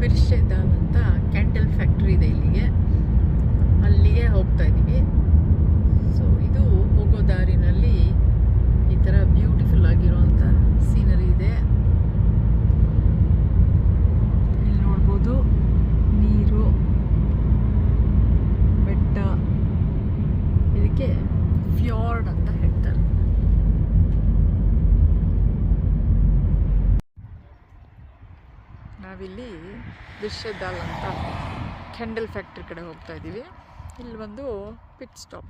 ಬಿರ್ಶೆದಾಲ್ ಅಂತ candle factory ಇದೆ ಇಲ್ಲಿಗೆ, ಅಲ್ಲಿಗೆ ಹೋಗ್ತಾ ಇದ್ದೀವಿ. ಸೊ ಇದು ಹೋಗೋ ದಾರಿನಲ್ಲಿ ಈ ಥರ ಬ್ಯೂಟಿಫುಲ್ ಆಗಿರುವಂಥ ಸೀನರಿ ಇದೆ. ಇಲ್ಲಿ ನೋಡ್ಬೋದು ನೀರು, ಬೆಟ್ಟ, ಇದಕ್ಕೆ ಫ್ಯಾರ್ಡ್ ಅಂತ ಹೇಳ್ತಾರೆ. ನಾವಿಲ್ಲಿ ಬಿರ್ಶೆದಾಲ್ ಅಂತ ಕ್ಯಾಂಡಲ್ ಫ್ಯಾಕ್ಟ್ರಿ ಕಡೆ ಹೋಗ್ತಾ ಇದ್ದೀವಿ. ಇಲ್ಲಿ ಒಂದು ಪಿಟ್ ಸ್ಟಾಪ್,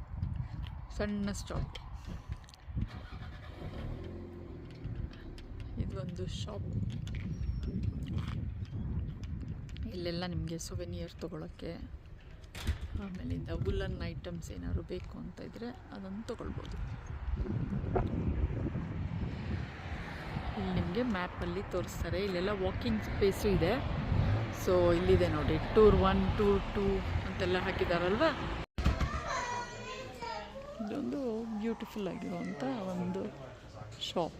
ಸಣ್ಣ ಸ್ಟಾಪ್. ಇದೊಂದು ಶಾಪ್. ಇಲ್ಲೆಲ್ಲ ನಿಮಗೆ ಸುವೆನಿಯರ್ ತೊಗೊಳಕ್ಕೆ, ಆಮೇಲಿಂದ ವುಲ್ಲನ್ ಐಟಮ್ಸ್ ಏನಾದ್ರು ಬೇಕು ಅಂತ ಇದ್ದರೆ ಅದನ್ನು ತೊಗೊಳ್ಬೋದು. ಇಲ್ಲಿ ನಿಮಗೆ ಮ್ಯಾಪಲ್ಲಿ ತೋರಿಸ್ತಾರೆ. ಇಲ್ಲೆಲ್ಲ ವಾಕಿಂಗ್ ಸ್ಪೇಸು ಇದೆ. ಸೊ ಇಲ್ಲಿದೆ ನೋಡಿ, ಟೂರ್ 1, ಟೂರ್ 2 ಅಂತೆಲ್ಲ ಹಾಕಿದಾರಲ್ವ. ಇದೊಂದು ಬ್ಯೂಟಿಫುಲ್ ಆಗಿರುವಂಥ ಒಂದು ಶಾಪ್.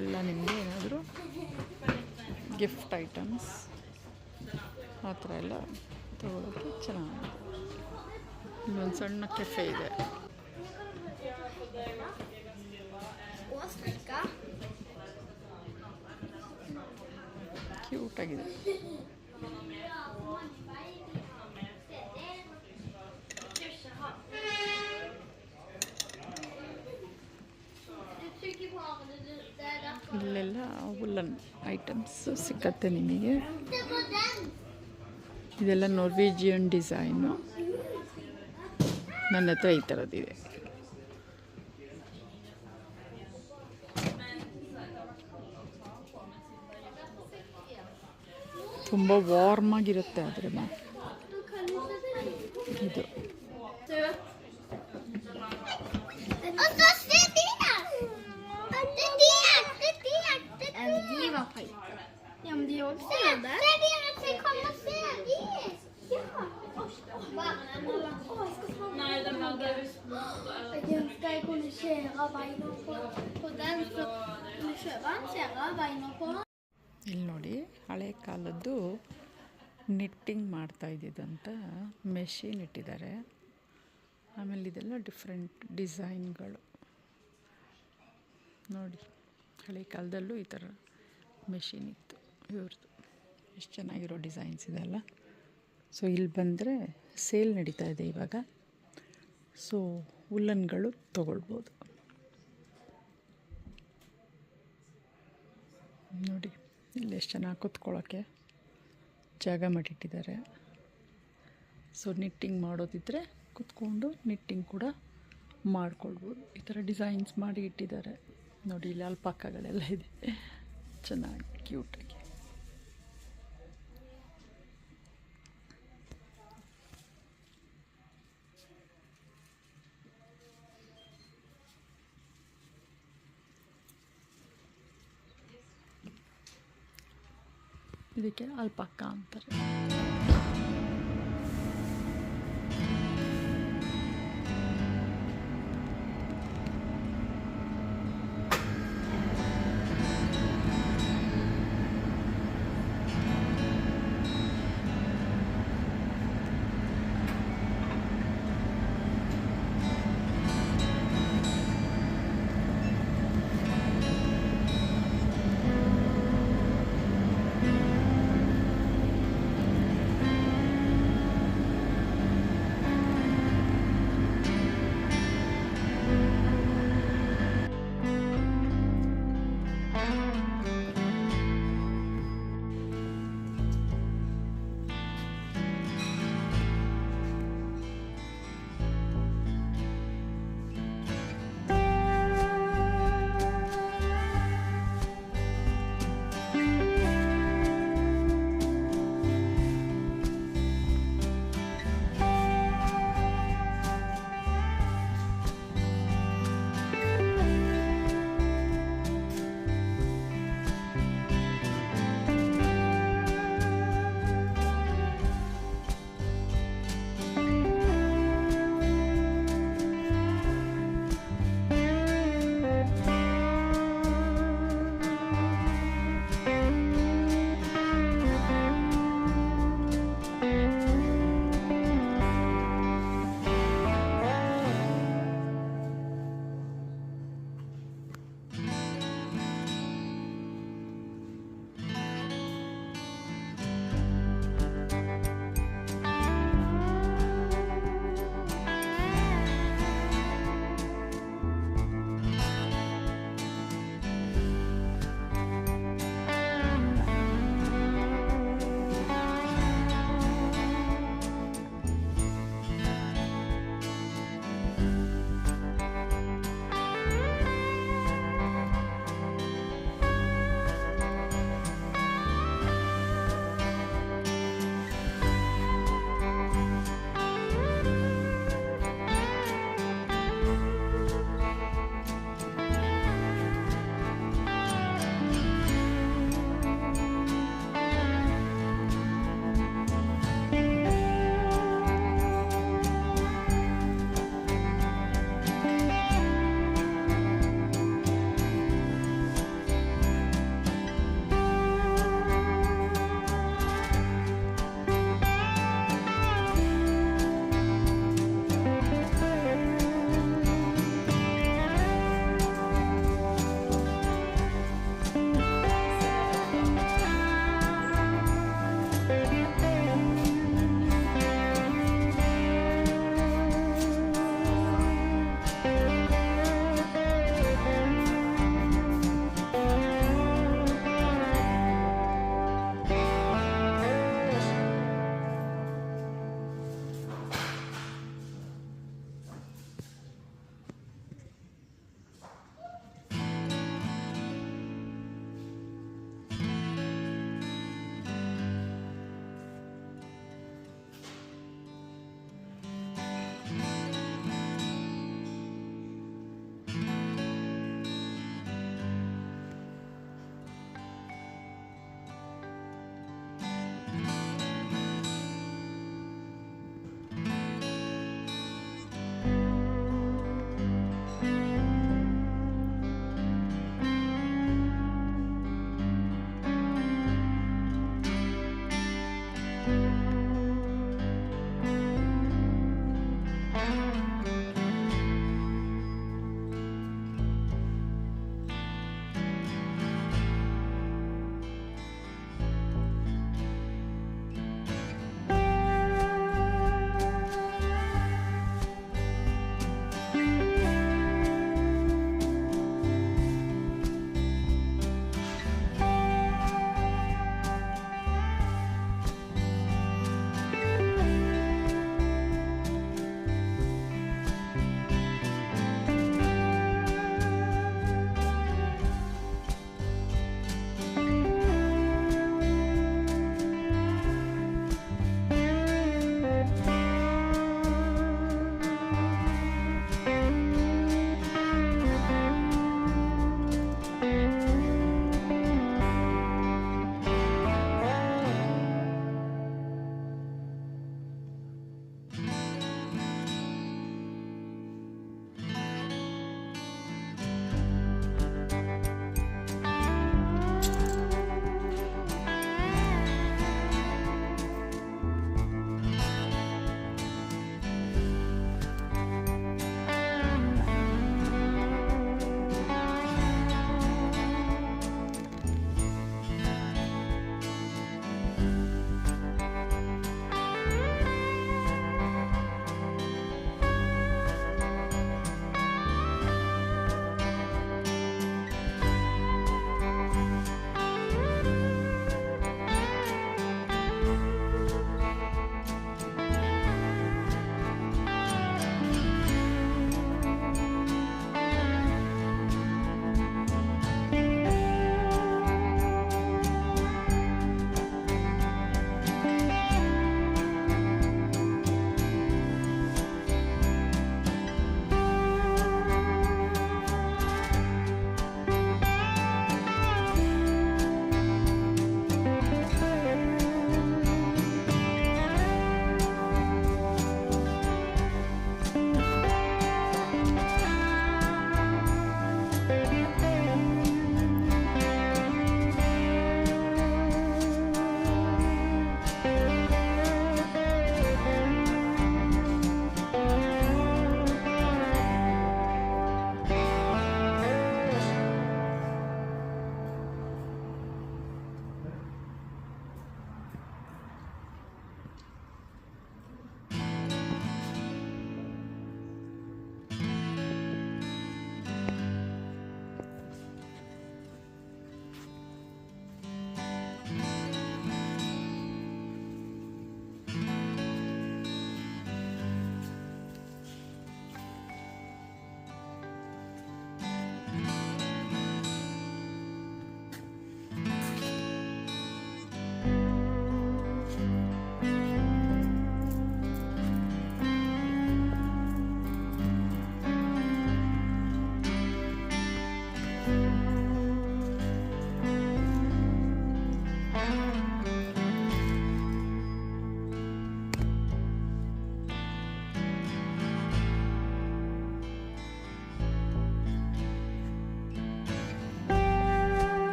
ಎಲ್ಲ ನಿಮಗೆ ಏನಾದರೂ ಗಿಫ್ಟ್ ಐಟಮ್ಸ್ ಆ ಥರ ಎಲ್ಲ ತಗೊಳ್ಳೋಕ್ಕೆ ಚೆನ್ನಾಗಿದೆ. ಇಲ್ಲೊಂದು ಸಣ್ಣ ಕೆಫೆ ಇದೆ. ಕ್ಯೂಟ್ ಆಗಿದೆ. ಇಲ್ಲೆಲ್ಲ ವುಲ್ಲನ್ ಐಟಮ್ಸ್ ಸಿಕ್ಕತ್ತೆ ನಿಮಗೆ. ಇದೆಲ್ಲ ನಾರ್ವೇಜಿಯನ್ ಡಿಸೈನು. ನನ್ನ ಹತ್ರ ಈ ಥರದ್ದಿದೆ. ತುಂಬ ವಾರ್ಮ್ ಆಗಿರುತ್ತೆ. ಆದರೆ ಇದು ಇಲ್ಲಿ ನೋಡಿ, ಹಳೆ ಕಾಲದ್ದು ನಿಟ್ಟಿಂಗ್ ಮಾಡ್ತಾ ಇದ್ದಿದ್ದಂಥ ಮೆಷಿನ್ ಇಟ್ಟಿದ್ದಾರೆ. ಆಮೇಲೆ ಇದೆಲ್ಲ ಡಿಫ್ರೆಂಟ್ ಡಿಸೈನ್ಗಳು ನೋಡಿ. ಹಳೆ ಕಾಲದಲ್ಲೂ ಈ ಥರ ಮೆಷಿನ್ ಇತ್ತು ಇವ್ರದ್ದು. ಎಷ್ಟು ಚೆನ್ನಾಗಿರೋ ಡಿಸೈನ್ಸ್ ಇದೆಲ್ಲ. ಸೊ ಇಲ್ಲಿ ಬಂದರೆ ಸೇಲ್ ನಡೀತಾ ಇದೆ ಇವಾಗ. ಸೊ ವುಲ್ಲನ್ಗಳು ತೊಗೊಳ್ಬೋದು ನೋಡಿ. ಇಲ್ಲಿ ಎಷ್ಟು ಚೆನ್ನಾಗಿ ಕೂತ್ಕೊಳ್ಳೋಕ್ಕೆ ಜಾಗ ಮಾಡಿಟ್ಟಿದ್ದಾರೆ. ಸೊ ನಿಟ್ಟಿಂಗ್ ಮಾಡೋದಿದ್ದರೆ ಕೂತ್ಕೊಂಡು ನಿಟ್ಟಿಂಗ್ ಕೂಡ ಮಾಡ್ಕೊಳ್ಬೋದು. ಈ ಥರ ಡಿಸೈನ್ಸ್ ಮಾಡಿ ಇಟ್ಟಿದ್ದಾರೆ ನೋಡಿ. ಇಲ್ಲಿ ಅಲ್ಪಾಕಗಳೆಲ್ಲ ಇದೆ, ಚೆನ್ನಾಗಿ ಕ್ಯೂಟಾಗಿ. ಇದಕ್ಕೆ ಅಲ್ಪಾಕ ಅಂತಾರೆ.